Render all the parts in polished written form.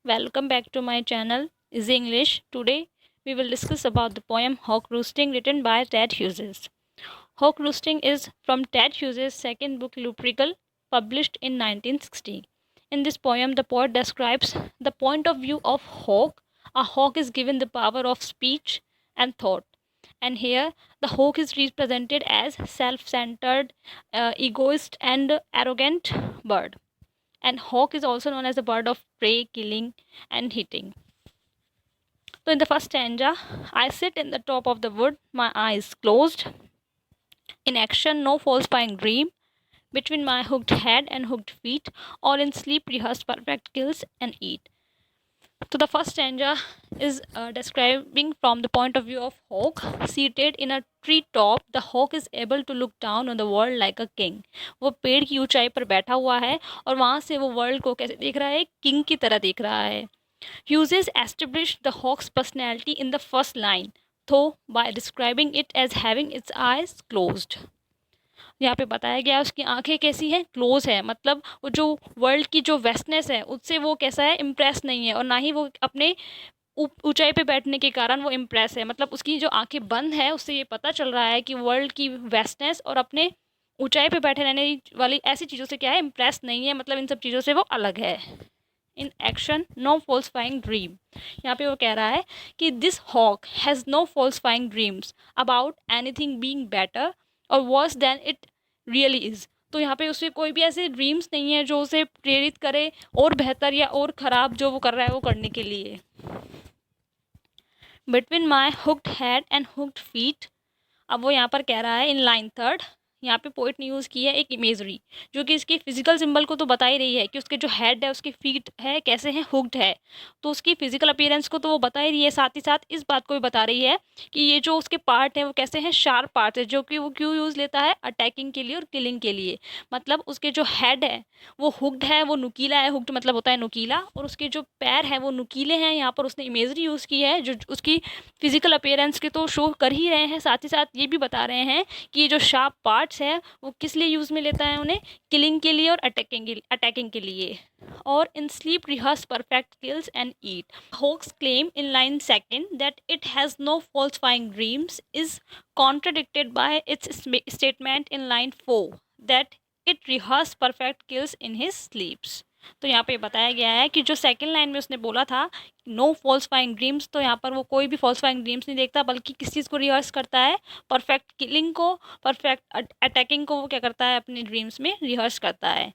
Welcome back to my channel Easy English. Today we will discuss about the poem Hawk Roosting written by Ted Hughes. Hawk Roosting is from Ted Hughes' second book Lupercal, published in 1960. In this poem, the poet describes the point of view of hawk. A hawk is given the power of speech and thought. And here the hawk is represented as self-centered, egoist and arrogant bird. And hawk is also known as a bird of prey, killing and hitting. So in the first stanza, I sit in the top of the wood, my eyes closed. In action, no falsifying dream. Between my hooked head and hooked feet, all in sleep rehearsed perfect kills and eat. So the first stanza is describing from the point of view of hawk. Seated in a tree top, the hawk is able to look down on the world like a king. वो पेड़ की ऊंचाई पर बैठा हुआ है और वहाँ से वो वर्ल्ड को कैसे देख रहा है, किंग की तरह देख रहा है. Hughes established the hawk's personality in the first line, though by describing it as having its eyes closed. यहाँ पे बताया गया उसकी आंखें कैसी हैं, क्लोज है. मतलब वो जो वर्ल्ड की जो वेस्टनेस है उससे वो कैसा है, इम्प्रेस नहीं है. और ना ही वो अपने ऊंचाई पे बैठने के कारण वो इम्प्रेस है. मतलब उसकी जो आंखें बंद है उससे ये पता चल रहा है कि वर्ल्ड की वेस्टनेस और अपने ऊंचाई पे बैठे रहने वाली ऐसी चीज़ों से क्या है, इम्प्रेस नहीं है. मतलब इन सब चीज़ों से वो अलग है. In action no falsifying dream. यहाँ पे वो कह रहा है कि this hawk has no falsifying dreams about anything being better और worse than it really is. तो यहाँ पे उसके कोई भी ऐसे ड्रीम्स नहीं है जो उसे प्रेरित करे और बेहतर या और ख़राब जो वो कर रहा है वो करने के लिए. Between my hooked head and hooked feet. अब वो यहाँ पर कह रहा है इन लाइन थर्ड, यहाँ पे पोइट ने यूज़ की है एक इमेजरी जो कि इसकी फिजिकल सिंबल को तो बता ही रही है कि उसके जो हेड है उसकी फीट है कैसे हैं, हुक्ड है. तो उसकी फिजिकल अपीयरेंस को तो वो बता ही रही है, साथ ही साथ इस बात को भी बता रही है कि ये जो उसके पार्ट हैं वो कैसे हैं, शार्प पार्ट है. जो कि वो क्यों यूज़ लेता है, अटैकिंग के लिए और किलिंग के लिए. मतलब उसके जो हेड है वो हुक्ड है, वो नुकीला है. हुक्ड मतलब होता है नुकीला. और उसके जो पैर हैं वो नुकीले हैं. यहाँ पर उसने इमेजरी यूज़ की है जो उसकी फिजिकल अपीयरेंस के तो शो कर ही रहे हैं, साथ ही साथ ये भी बता रहे हैं कि ये जो शार्प पार्ट्स है वो किस लिए यूज़ में लेता है, उन्हें किलिंग के लिए और अटैकिंग के लिए. और in sleep rehearse perfect kills and eat. Hawk's claim in line second that it has no falsifying dreams is contradicted by its statement in line 4 that it rehearse perfect kills in his sleeps. तो यहाँ पे बताया गया है कि जो second line में उसने बोला था नो फॉल्सफाइंग ड्रीम्स, तो यहाँ पर वो कोई भी फॉल्सफाइंग ड्रीम्स नहीं देखता बल्कि किस चीज़ को रिहर्स करता है, परफेक्ट किलिंग को, परफेक्ट अटैकिंग को वो क्या करता है, अपने ड्रीम्स में रिहर्स करता है.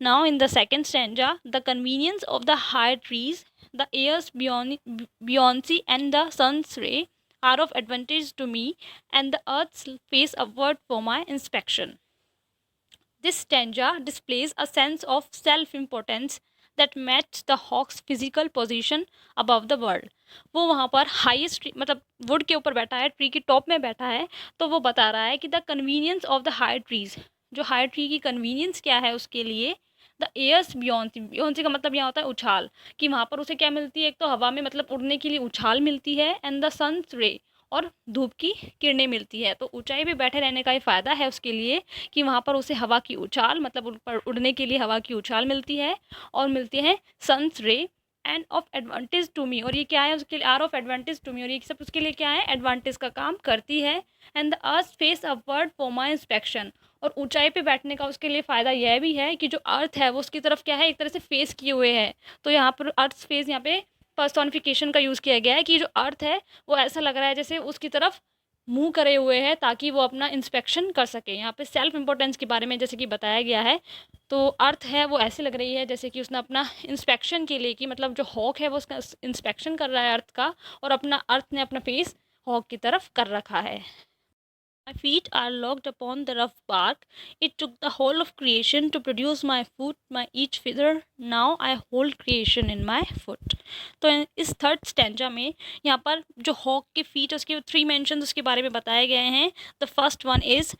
Now in the second stanza, the convenience of the high trees, the air's buoyancy and the sun's ray are of advantage to me and the earth's face upward for my inspection. This stanza displays a sense of self-importance that matches the hawk's physical position above the world. वो वहाँ पर highest मतलब would के ऊपर बैठा है, tree की top में बैठा है. तो वो बता रहा है कि the convenience of the high trees, जो हाई ट्री की कन्वीनियंस क्या है उसके लिए. द एयर्स बियॉन्सी का मतलब यहाँ होता है उछाल, कि वहाँ पर उसे क्या मिलती है, एक तो हवा में मतलब उड़ने के लिए उछाल मिलती है, एंड द सन्स रे और धूप की किरणें मिलती है. तो ऊंचाई पे बैठे रहने का ये फ़ायदा है उसके लिए कि वहाँ पर उसे हवा की उछाल मतलब ऊपर उड़ने के लिए हवा की उछाल मिलती है और मिलती है sun's ray and of advantage to me. और ये क्या है उसके लिए, are of advantage to me, और ये सब उसके लिए क्या है, एडवांटेज का काम करती है. And the earth face upward for my inspection. और ऊंचाई पे बैठने का उसके लिए फ़ायदा यह भी है कि जो अर्थ है वो उसकी तरफ क्या है, एक तरह से फेस किए हुए है. तो यहाँ पर अर्थ फेस यहाँ पे पर्सोनिफिकेशन का यूज़ किया गया है कि जो अर्थ है वो ऐसा लग रहा है जैसे उसकी तरफ मुंह करे हुए है ताकि वो अपना इंस्पेक्शन कर सके. यहाँ पे सेल्फ इम्पोर्टेंस के बारे में जैसे कि बताया गया है, तो अर्थ है वो ऐसे लग रही है जैसे कि उसने अपना इंस्पेक्शन के लिए, कि मतलब जो हॉक है वो उसका इंस्पेक्शन कर रहा है अर्थ का, और अपना अर्थ ने अपना फेस हॉक की तरफ कर रखा है. My feet are locked upon the rough bark. It took the whole of creation to produce my foot, my each feather. Now I hold creation in my foot. तो इस थर्ड स्टैंजा में यहाँ पर जो हॉक के feet उसके 3 mentions उसके बारे में बताए गए हैं. द फर्स्ट वन इज़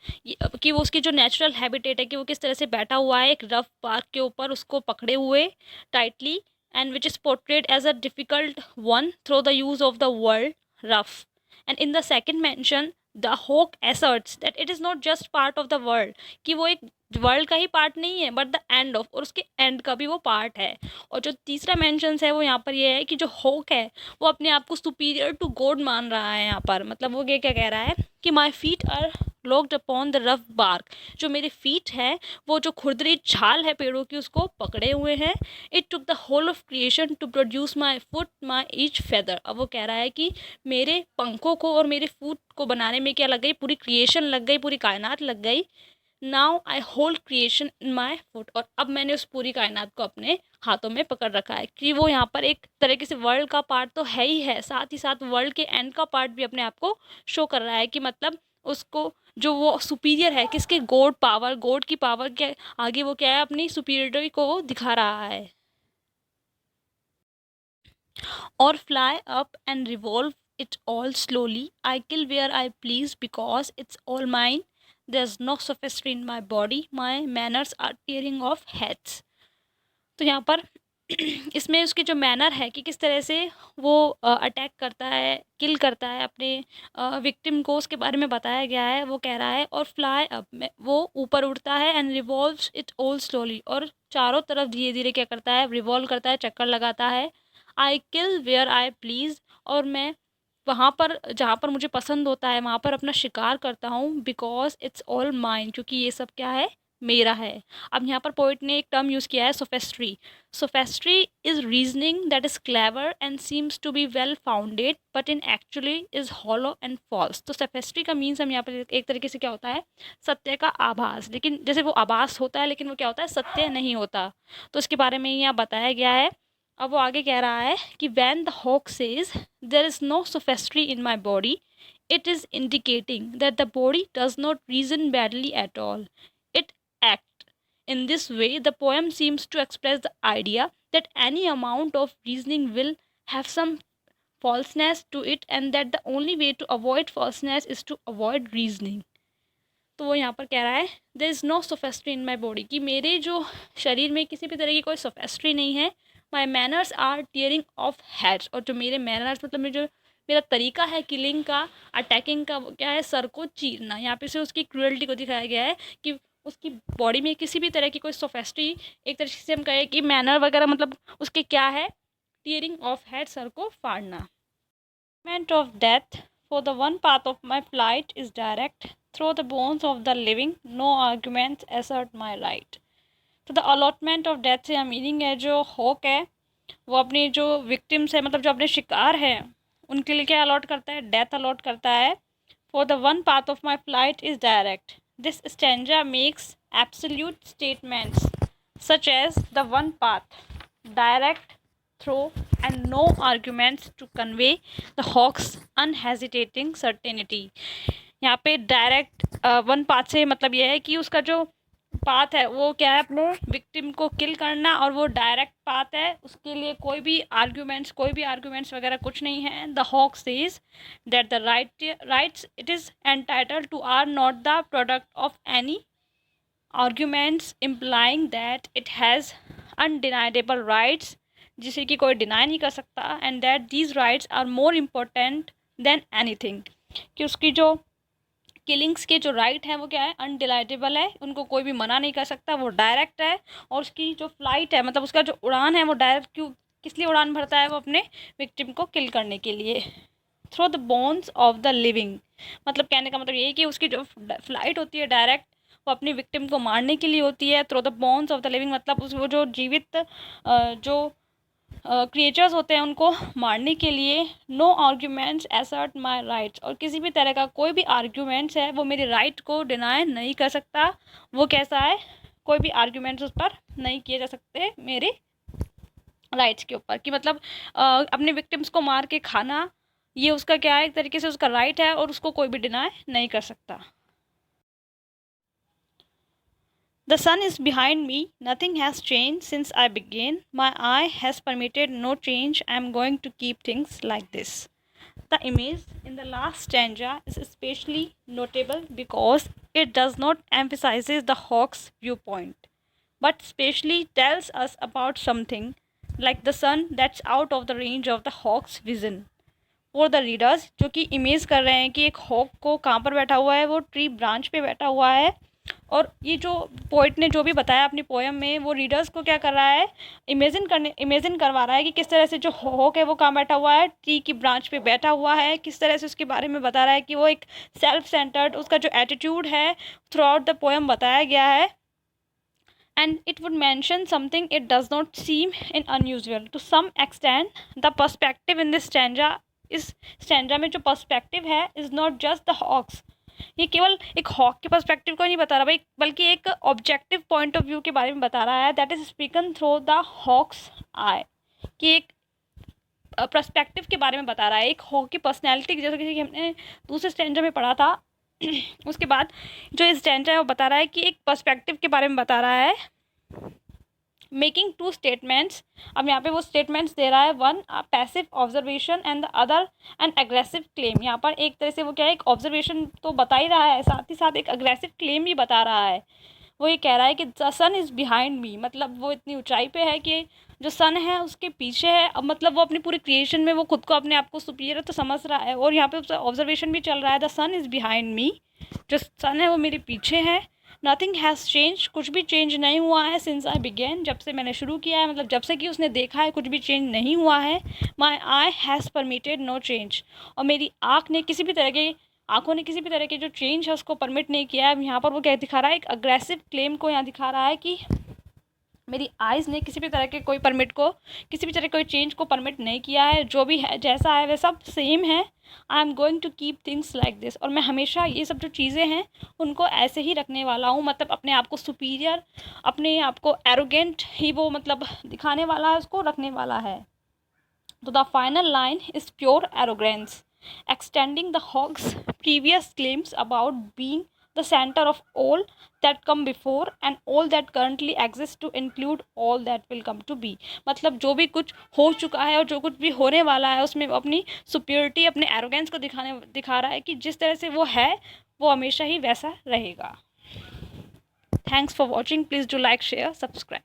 कि वो उसकी जो नेचुरल हैबिटेट है कि वो किस तरह से बैठा हुआ है एक रफ बार्क के ऊपर उसको पकड़े हुए tightly, and which is portrayed as a difficult one through the use of the word rough. And in the second mention, the hawk asserts that it is not just part of the world, कि वो एक world का ही part नहीं है but the end of, और उसके and का भी वो पार्ट है। और जो तीसरा मेंशंस है वो यहाँ पर ये है कि जो हॉक है वो अपने आप को सुपीरियर टू गॉड मान रहा है यहाँ पर। मतलब वो ये क्या कह रहा है कि my feet are locked upon the rough bark, जो मेरे फीट है वो जो खुरदरी छाल है पेड़ों की उसको पकड़े हुए हैं। It took the whole of creation to produce my foot my each feather. अब वो कह रहा है कि मेरे पंखों को और मेरे फुट को बनाने में क्या लग गई, पूरी क्रिएशन लग गई, पूरी कायनात लग गई। Now I hold creation in my foot, और अब मैंने उस पूरी कायनात को अपने हाथों में पकड़ रखा है। कि वो यहाँ पर एक तरीके से वर्ल्ड का पार्ट तो है ही साथ ही साथ वर्ल्ड के एंड का पार्ट भी अपने आप को शो कर रहा है। कि मतलब उसको जो वो सुपीरियर है, किसके, गॉड पावर, गॉड की पावर के आगे वो क्या है, अपनी सुपीरियरिटी को वो दिखा रहा है। और fly up and revolve it all slowly. I kill where I please because it's all mine. There's no sophistry in my body. My manners are tearing off heads. तो यहाँ पर इसमें उसकी जो मैनर है कि किस तरह से वो अटैक करता है, किल करता है अपने विक्टिम को, उसके बारे में बताया गया है। वो कह रहा है और फ्लाई अप में वो ऊपर उड़ता है, and revolves it all slowly, और चारों तरफ धीरे धीरे क्या करता है, रिवॉल्व करता है, चक्कर लगाता है। आई किल वेयर आई प्लीज़, और मैं वहाँ पर जहाँ पर मुझे पसंद होता है वहाँ पर अपना शिकार करता हूँ। बिकॉज इट्स ऑल माइन, क्योंकि ये सब क्या है, मेरा है। अब यहाँ पर पोइट ने एक टर्म यूज़ किया है, sophistry. Sophistry is reasoning that is clever and seems to be well founded but in actually is hollow and false. तो सोफेस्ट्री का मीन्स हम यहाँ पर एक तरीके से क्या होता है, सत्य का आभास, लेकिन जैसे वो आभास होता है लेकिन वो क्या होता है, सत्य नहीं होता। तो इसके बारे में यहाँ बताया गया है। अब वो आगे कह रहा है कि when the hawk says there is no sophistry in my body, it is indicating that the body does not reason badly at all. It acts. In this way, the poem seems to express the idea that any amount of reasoning will have some falseness to it, and that the only way to avoid falseness is to avoid reasoning. तो वो यहाँ पर कह रहा है there is no sophistry in my body, कि मेरे जो शरीर में किसी भी तरह की कोई सोफेस्ट्री नहीं है। My manners are tearing off heads, और जो मेरे मैनर्स मतलब जो मेरा तरीका है किलिंग का, अटैकिंग का, वो क्या है, सर को चीरना। यहाँ पे से उसकी क्रूअल्टी को दिखाया गया है कि उसकी बॉडी में किसी भी तरह की कोई सोफेस्ट्री, एक तरीके से हम कहें कि मैनर वगैरह, मतलब उसके क्या है, टीयरिंग ऑफ हेड, सर को फाड़ना। Moment of death, for the one path of my flight is direct through the bones of the living, no arguments assert my right. तो द अलॉटमेंट ऑफ डेथ से meaning है जो hoc है वो अपनी जो victims है, मतलब जो अपने शिकार हैं, उनके लिए क्या अलॉट करता है, डेथ अलॉट करता है। For the one path of my flight is direct, this stanza makes absolute statements such as the one path, direct, through and no arguments to convey the hawk's unhesitating certainty. यहाँ पे direct one path से मतलब ये है कि उसका जो path है वो क्या है, अपने विक्टिम को किल करना, और वो डायरेक्ट पाथ है, उसके लिए कोई भी आर्ग्यूमेंट्स वगैरह कुछ नहीं है। The hawk says that the rights it is entitled to are not the product of any arguments, implying that it has undeniable rights, जिसे कि कोई डिनाई नहीं कर सकता, and that these rights are more important than anything, कि उसकी जो killings के जो राइट हैं वो क्या है, अनडिलाइटेबल है, उनको कोई भी मना नहीं कर सकता, वो डायरेक्ट है। और उसकी जो फ्लाइट है, मतलब उसका जो उड़ान है वो डायरेक्ट, क्यों, किस लिए उड़ान भरता है, वो अपने विक्टिम को किल करने के लिए। Through the bones of the living, मतलब कहने का मतलब ये कि उसकी जो फ्लाइट होती है डायरेक्ट, वो अपनी विक्टिम को मारने के लिए होती है। Through the bones of the living मतलब वो जो जीवित जो क्रिएचर्स होते हैं उनको मारने के लिए। No arguments assert my rights, और किसी भी तरह का कोई भी आर्ग्यूमेंट्स है वो मेरे राइट को डिनाई नहीं कर सकता। वो कैसा है, कोई भी आर्ग्यूमेंट्स उस पर नहीं किए जा सकते मेरे राइट्स के ऊपर, कि मतलब अपने विक्टिम्स को मार के खाना, ये उसका क्या है, एक तरीके से उसका राइट है और उसको कोई भी डिनाई नहीं कर सकता। The sun is behind me. Nothing has changed since I began. My eye has permitted no change. I am going to keep things like this. The image in the last stanza is especially notable because it does not emphasizes the hawk's viewpoint, but specially tells us about something like the sun that's out of the range of the hawk's vision. For the readers, जो कि image कर रहे हैं कि एक hoc को कहाँ पर बैठा हुआ है, वो ट्री ब्रांच पे बैठा हुआ है। और ये जो पोइट ने जो भी बताया अपनी पोएम में, वो रीडर्स को क्या कर रहा है, इमेजिन करवा रहा है कि किस तरह से जो हॉक है वो कहाँ बैठा हुआ है, ट्री की ब्रांच पे बैठा हुआ है। किस तरह से उसके बारे में बता रहा है कि वो एक सेल्फ सेंटर्ड, उसका जो एटीट्यूड है थ्रू आउट द पोएम बताया गया है। And it would mention something it does not seem in unusual. To some extent, the perspective in this stanza इस स्टैंजा में जो पर्सपेक्टिव है is not just the hawk's, ये केवल एक हॉक के पर्सपेक्टिव को नहीं बता रहा भाई, बल्कि एक ऑब्जेक्टिव पॉइंट ऑफ व्यू के बारे में बता रहा है, that is spoken through the hawk's eye, कि एक पर्सपेक्टिव के बारे में बता रहा है, एक हॉक की पर्सनैलिटी, जैसे कि हमने दूसरे स्टैंजा में पढ़ा था। उसके बाद जो इस स्टैंजा है वो बता रहा है कि एक पर्सपेक्टिव के बारे में बता रहा है, मेकिंग टू स्टेटमेंट्स। अब यहाँ पे वो स्टेटमेंट्स दे रहा है, one passive observation and the other an aggressive claim. यहाँ पर एक तरह से वो क्या है, एक ऑब्जर्वेशन तो बता ही रहा है, साथ ही साथ एक अग्रेसिव क्लेम भी बता रहा है। वो ये कह रहा है कि the sun is behind me, मतलब वो इतनी ऊंचाई पे है कि जो सन है उसके पीछे है। अब मतलब वो अपनी पूरी क्रिएशन में वो खुद को अपने आप को सुपीरियर तो समझ रहा है, और यहाँ पे ऑब्जर्वेशन भी चल रहा है, the sun is behind me, जो सन है वो मेरे पीछे है। नथिंग हैज़ चेंज, कुछ भी चेंज नहीं हुआ है, सिंस आई बिगेन, जब से मैंने शुरू किया है, मतलब जब से कि उसने देखा है कुछ भी चेंज नहीं हुआ है। My eye has permitted no change, और मेरी आँखों ने किसी भी तरह के जो चेंज है उसको परमिट नहीं किया है। यहाँ पर वो क्या दिखा रहा है, एक अग्रेसिव क्लेम को यहाँ दिखा रहा है कि मेरी आइज़ ने किसी भी तरह के कोई कोई चेंज को परमिट नहीं किया है, जो भी है जैसा है वैसा सेम है। I am going to keep things like this, और मैं हमेशा ये सब जो चीज़ें हैं उनको ऐसे ही रखने वाला हूँ, मतलब अपने आप को सुपीरियर, अपने आप को एरोगेंट ही वो मतलब दिखाने वाला है, उसको रखने वाला है। तो the final line is pure arrogance, extending the Hawks' previous claims about being the center of all that come before and all that currently exists to include all that will come to be। मतलब जो भी कुछ हो चुका है और जो कुछ भी होने वाला है उसमें वो अपनी सुपीरियरिटी, अपने एरोगेंस को दिखा रहा है कि जिस तरह से वो है वो हमेशा ही वैसा रहेगा। Thanks for watching, please do like, share, subscribe.